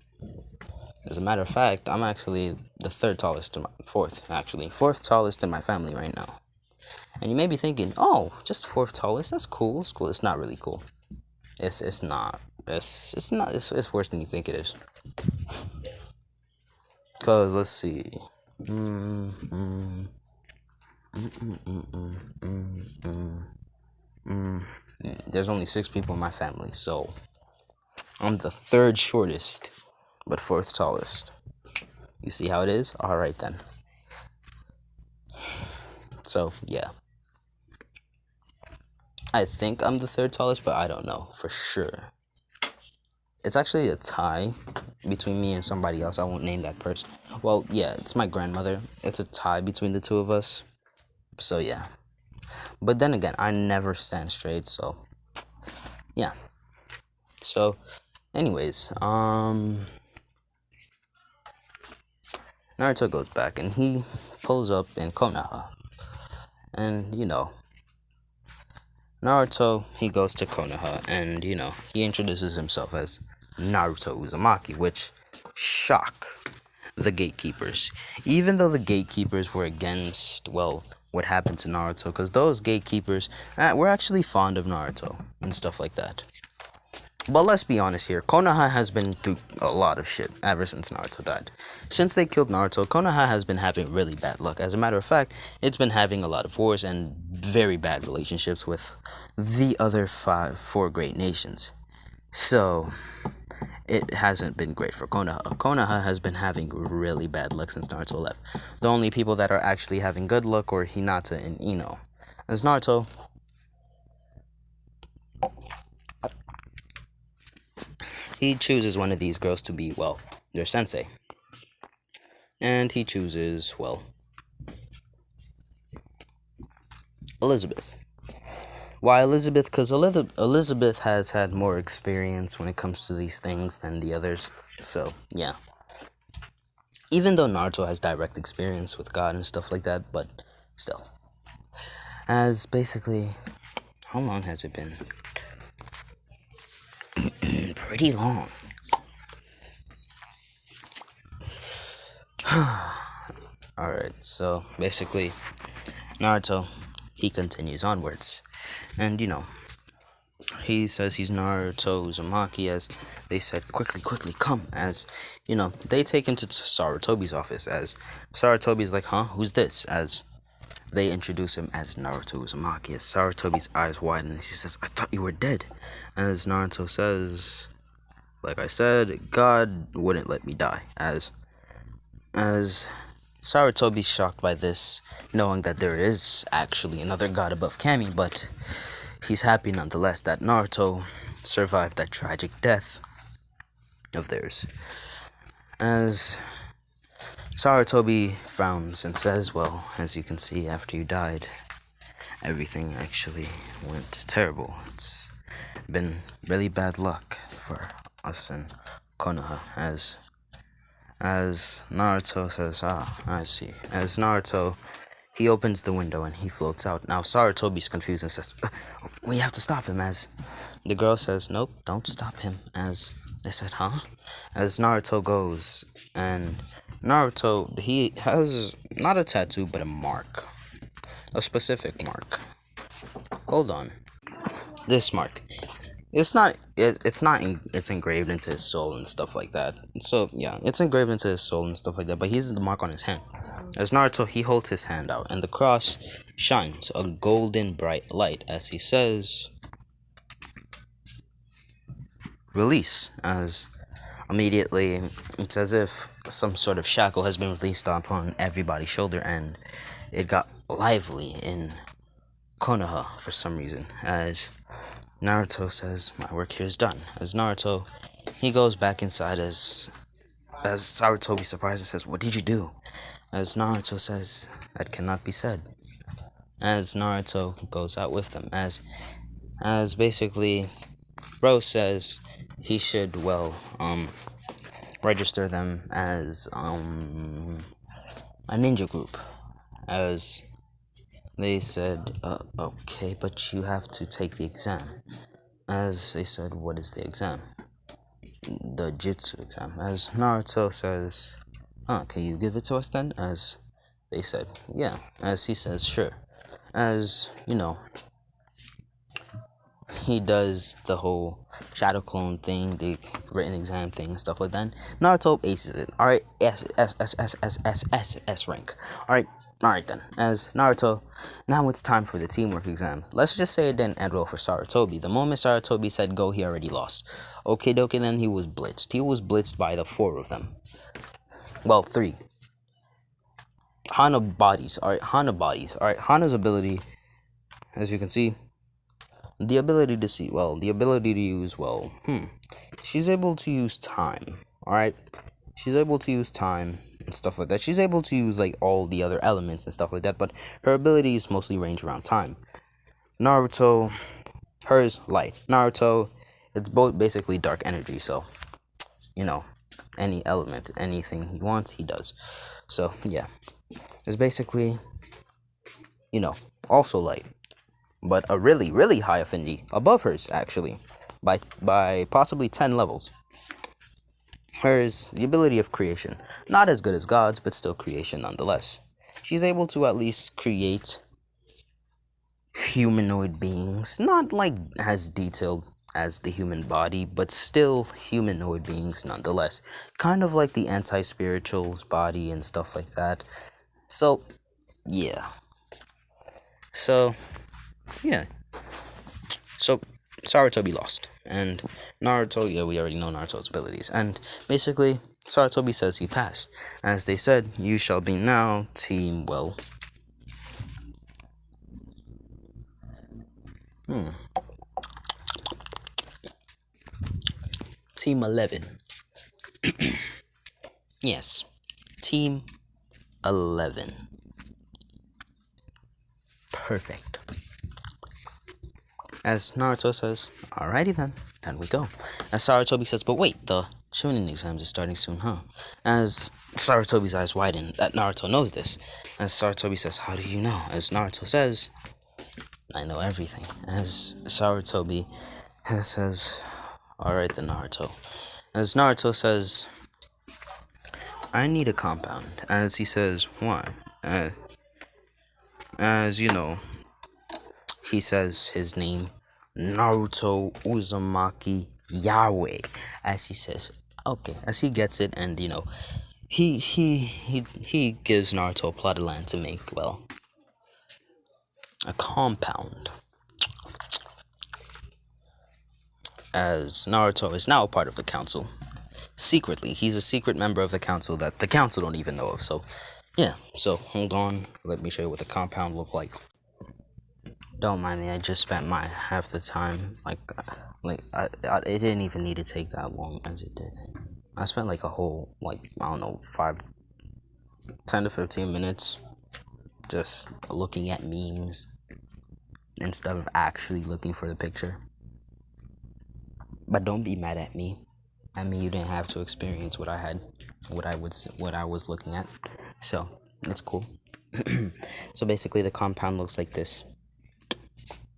As a matter of fact, I'm actually the fourth tallest in my family right now. And you may be thinking, oh, just fourth tallest, that's cool, it's cool. It's not really cool. It's not. It's worse than you think it is. Cause let's see. There's only 6 people in my family, so I'm the third shortest, but fourth tallest. You see how it is? Alright then. So, yeah. I think I'm the third tallest, but I don't know for sure. It's actually a tie between me and somebody else. I won't name that person. Well, yeah, it's my grandmother. It's a tie between the two of us. So, yeah. But then again, I never stand straight, so yeah. So, anyways, Naruto goes back and he pulls up in Konoha. And, Naruto, he goes to Konoha and, he introduces himself as Naruto Uzumaki, which shock the gatekeepers. Even though the gatekeepers were against, well, what happened to Naruto, because those gatekeepers were actually fond of Naruto and stuff like that. But let's be honest here, Konoha has been through a lot of shit ever since Naruto died. Since they killed Naruto, Konoha has been having really bad luck. As a matter of fact, it's been having a lot of wars and very bad relationships with the other four great nations. So, it hasn't been great for Konoha. Konoha has been having really bad luck since Naruto left. The only people that are actually having good luck are Hinata and Ino. As Naruto, he chooses one of these girls to be, well, their sensei. And he chooses, well, Elizabeth. Why Elizabeth? Because Elizabeth has had more experience when it comes to these things than the others. So, yeah. Even though Naruto has direct experience with God and stuff like that, but still. As basically, how long has it been? Pretty long. Alright, so basically, Naruto, he continues onwards. And, he says he's Naruto Uzumaki, as they said, quickly, come, as, they take him to Sarutobi's office, as Sarutobi's like, huh, who's this, as they introduce him as Naruto Uzumaki, as Sarutobi's eyes widen, and he says, I thought you were dead, as Naruto says, like I said, God wouldn't let me die, as Sarutobi's shocked by this, knowing that there is actually another god above Kami, but he's happy nonetheless that Naruto survived that tragic death of theirs. As Sarutobi frowns and says, well, as you can see, after you died, everything actually went terrible. It's been really bad luck for us in Konoha, as Naruto says, I see. As Naruto, he opens the window and he floats out. Now Sarutobi's confused and says, we have to stop him, as the girl says, nope, don't stop him, as they said, huh? As Naruto goes, and Naruto, he has not a tattoo, but a mark. A specific mark. Hold on. This mark. it's engraved into his soul and stuff like that. So yeah, it's engraved into his soul and stuff like that, but he's the mark on his hand. As Naruto, he holds his hand out and the cross shines a golden bright light as he says release. As immediately it's as if some sort of shackle has been released upon everybody's shoulder, and it got lively in Konoha for some reason. As Naruto says, "My work here is done." As Naruto, he goes back inside as Sarutobi surprises says, "What did you do?" As Naruto says, "That cannot be said." As Naruto goes out with them, as basically Rose says he should register them as a ninja group. As they said, okay, but you have to take the exam. As they said, what is the exam? The jutsu exam. As Naruto says, can you give it to us then? As they said, yeah. As he says, sure. As, he does the whole shadow clone thing, the written exam thing, stuff like that. Naruto aces it. Alright, S rank. Alright then. As Naruto, now it's time for the teamwork exam. Let's just say it didn't end well for Sarutobi. The moment Sarutobi said go, he already lost. Okay, dokie, then he was blitzed. He was blitzed by the 4 of them. Well, 3. Hana bodies. Alright, Hana's ability, as you can see, the ability to see, the ability to use, she's able to use time, alright? She's able to use time and stuff like that. She's able to use, all the other elements and stuff like that, but her abilities mostly range around time. Naruto, hers, light. Naruto, it's both basically dark energy, so, any element, anything he wants, he does. So, yeah. It's basically, also light, but a really, really high affinity, above hers, actually, by possibly 10 levels. Hers, the ability of creation. Not as good as God's, but still creation nonetheless. She's able to at least create humanoid beings, not as detailed as the human body, but still humanoid beings nonetheless. Kind of like the anti-spiritual's body and stuff like that. So, yeah. So, Sarutobi lost. And Naruto, we already know Naruto's abilities. And basically, Sarutobi says he passed. As they said, you shall be now team, Team 11. Yes. Team 11. Perfect. As Naruto says, alrighty then we go. As Sarutobi says, but wait, the Chunin exams is starting soon, huh? As Sarutobi's eyes widen, that Naruto knows this. As Sarutobi says, how do you know? As Naruto says, I know everything. As Sarutobi says, alright then, Naruto. As Naruto says, I need a compound. As he says, why? As he says his name, Naruto Uzumaki Yahweh. As he says, okay, as he gets it, and he gives Naruto a plot of land to make, a compound. As Naruto is now a part of the council. Secretly, he's a secret member of the council that the council don't even know of. So, yeah. So, hold on. Let me show you what the compound looked like. Don't mind me, I just spent my half the time, it didn't even need to take that long as it did. I spent a whole, 10 to 15 minutes just looking at memes instead of actually looking for the picture. But don't be mad at me. I mean, you didn't have to experience what I was looking at. So, it's cool. So basically the compound looks like this.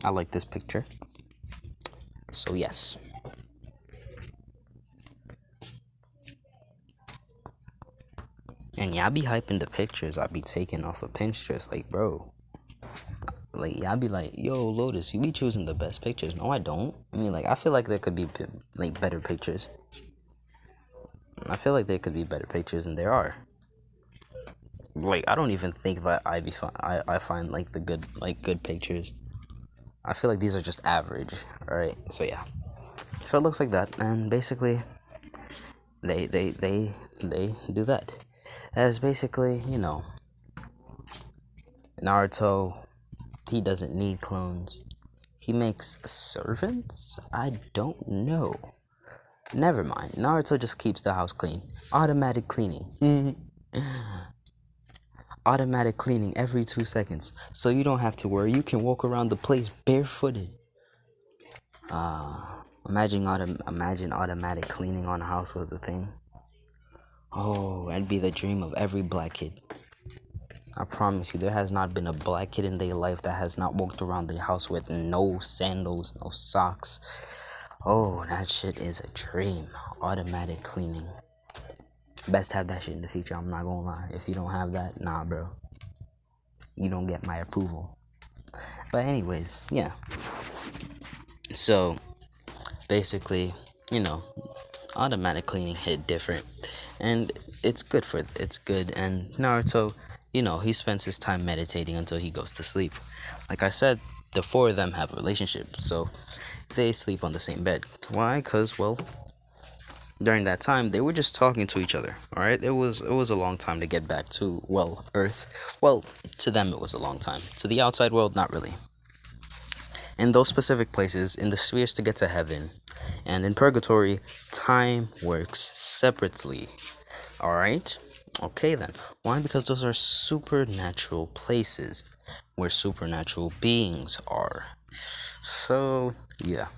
I like this picture. So yes. And yeah, I be hyping the pictures I be taking off of Pinterest. Bro, like, yeah, I'd be like, yo, Lotus, you be choosing the best pictures. No, I don't. I mean, like, I feel like there could be like better pictures. I feel like there could be better pictures, and there are. Like, I don't even think that I find like the good pictures. I feel like these are just average. All right, so yeah. So it looks like that, and basically, they do that. As basically, Naruto, he doesn't need clones. He makes servants? I don't know. Never mind. Naruto just keeps the house clean. Automatic cleaning. Automatic cleaning every 2 seconds. So you don't have to worry. You can walk around the place barefooted. Imagine automatic cleaning on a house was a thing. Oh, that'd be the dream of every black kid. I promise you, there has not been a black kid in their life that has not walked around the house with no sandals, no socks. Oh, that shit is a dream. Automatic cleaning. Best have that shit in the future, I'm not gonna lie. If you don't have that, nah, bro. You don't get my approval. But anyways, yeah. So, basically, automatic cleaning hit different. And it's good. And Naruto, he spends his time meditating until he goes to sleep. Like I said, the four of them have a relationship, so they sleep on the same bed. Why? Because, well, during that time they were just talking to each other. All right, it was a long time to get back to, well, Earth. Well, to them it was a long time. To the outside world, not really. In those specific places, in the spheres to get to heaven, and in purgatory, time works separately. All right. Okay then. Why? Because those are supernatural places where supernatural beings are. So yeah.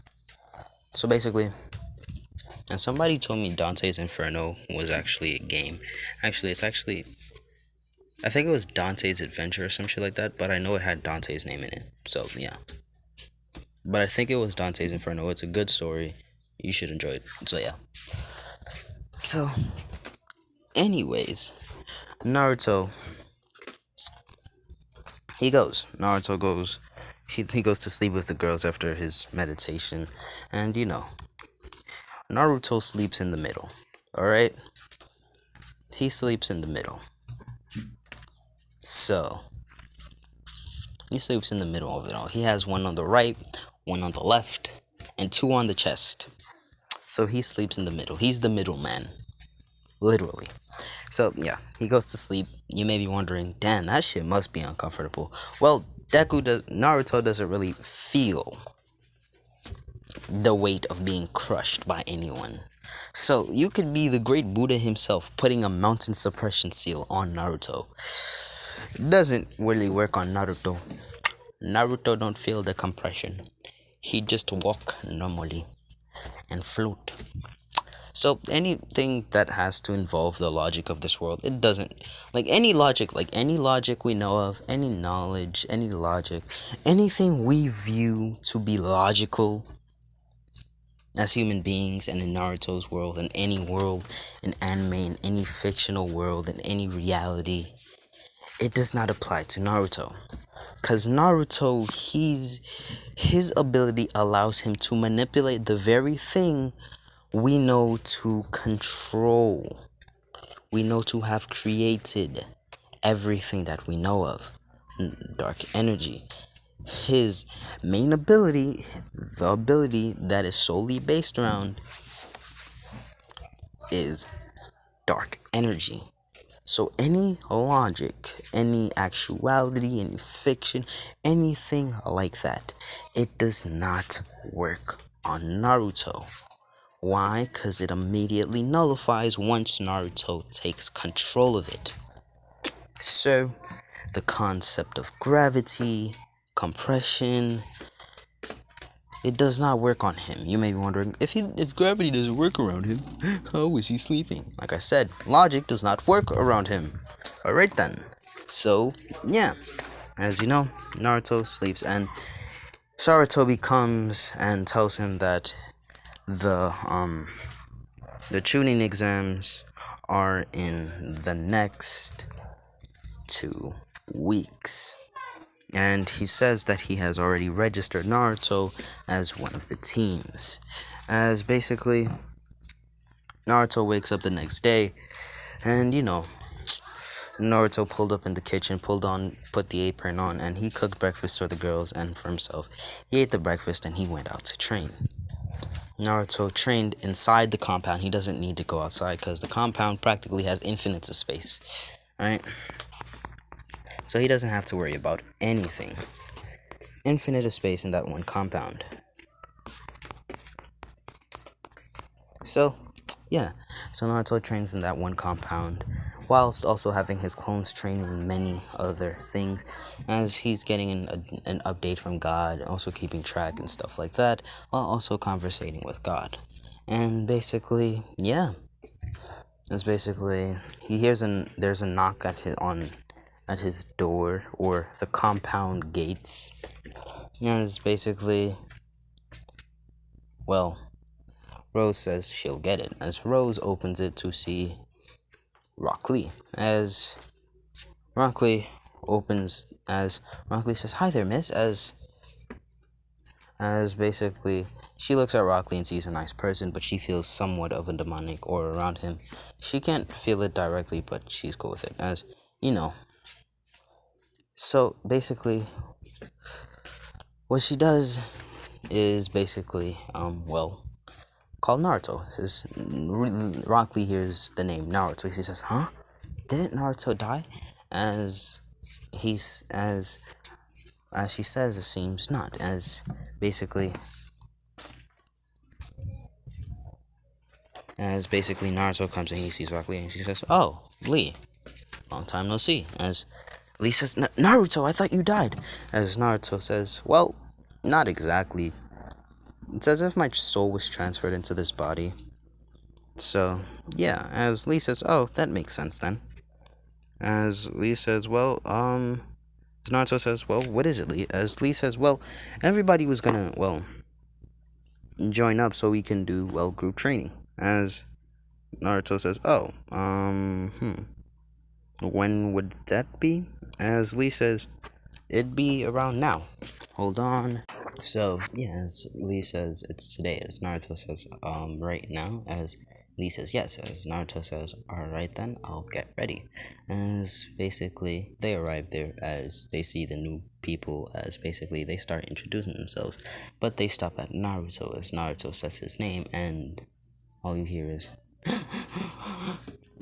So basically, and somebody told me Dante's Inferno was actually a game. Actually, I think it was Dante's Adventure or some shit like that, but I know it had Dante's name in it. So, yeah. But I think it was Dante's Inferno. It's a good story. You should enjoy it. So, yeah. So, anyways, Naruto, Naruto goes, he goes to sleep with the girls after his meditation, and Naruto sleeps in the middle. Alright? He sleeps in the middle. So, he sleeps in the middle of it all. He has one on the right, one on the left, and two on the chest. So he sleeps in the middle. He's the middleman. Literally. So, yeah, he goes to sleep. You may be wondering, damn, that shit must be uncomfortable. Well, Naruto doesn't really feel the weight of being crushed by anyone. So, you could be the great Buddha himself putting a mountain suppression seal on Naruto. Doesn't really work on Naruto. Naruto don't feel the compression. He just walk normally and float. So anything that has to involve the logic of this world, it doesn't, like any logic we know of, any knowledge, any logic, anything we view to be logical as human beings, and in Naruto's world, in any world, in anime, in any fictional world, in any reality, it does not apply to Naruto. Because Naruto, his ability allows him to manipulate the very thing we know to control. We know to have created everything that we know of. Dark energy. His main ability, the ability that is solely based around, is dark energy. So any logic, any actuality, any fiction, anything like that, it does not work on Naruto. Why? Because it immediately nullifies once Naruto takes control of it. So, the concept of gravity, compression, it does not work on him. You may be wondering, if gravity doesn't work around him, how is he sleeping? Like I said, logic does not work around him. Alright then. So, yeah. As you know, Naruto sleeps, and Sarutobi comes and tells him that the tuning exams are in the next 2 weeks. and he says that he has already registered Naruto as one of the teams. As basically, Naruto wakes up the next day, and Naruto pulled up in the kitchen, put the apron on, and he cooked breakfast for the girls and for himself. He ate the breakfast and he went out to train. Naruto trained inside the compound. He doesn't need to go outside because the compound practically has infinite space, right? So he doesn't have to worry about anything. Infinite space in that one compound. So, yeah. So Naruto trains in that one compound, whilst also having his clones train in many other things, as he's getting an update from God, also keeping track and stuff like that, while also conversating with God. And basically, yeah. It's basically he hears there's a knock at his door or the compound gates. And it's basically, well, Rose says she'll get it, as Rose opens it to see Rock Lee. Rock Lee as Rock Lee says, "Hi there, miss," as basically she looks at Rock Lee and sees a nice person, but she feels somewhat of a demonic aura around him. She can't feel it directly, but she's cool with it, as you know. So basically, what she does is basically, call Naruto. Rock Lee hears the name Naruto. He says, "Huh? Didn't Naruto die?" As he's as she says, it seems not. As basically Naruto comes and he sees Rock Lee and he says, "Oh, Lee, long time no see." As Lee says, "Naruto, I thought you died." As Naruto says, "Well, not exactly. It's as if my soul was transferred into this body." So, yeah, as Lee says, "Oh, that makes sense then." As Lee says, Naruto says, "Well, what is it, Lee?" As Lee says, "Well, everybody was gonna, join up so we can do, group training." As Naruto says, "Oh, when would that be?" As Lee says, "It'd be around now." Hold on. So, yeah, as Lee says, it's today. As Naruto says, right now. As Lee says, yes. As Naruto says, alright then, I'll get ready. As basically, they arrive there as they see the new people, as basically they start introducing themselves. But they stop at Naruto as Naruto says his name, and all you hear is.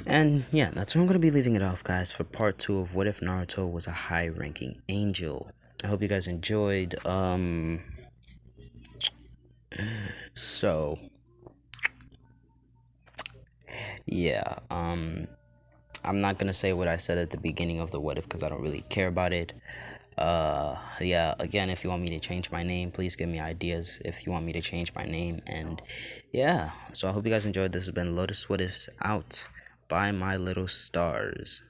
And yeah, that's where I'm going to be leaving it off, guys, for part 2 of What If Naruto Was a High Ranking Angel. I hope you guys enjoyed. So, yeah, I'm not gonna say what I said at the beginning of the What If because I don't really care about it. Yeah, again, if you want me to change my name, please give me ideas if you want me to change my name. And yeah, so I hope you guys enjoyed. This has been Lotus What Ifs out by my little stars.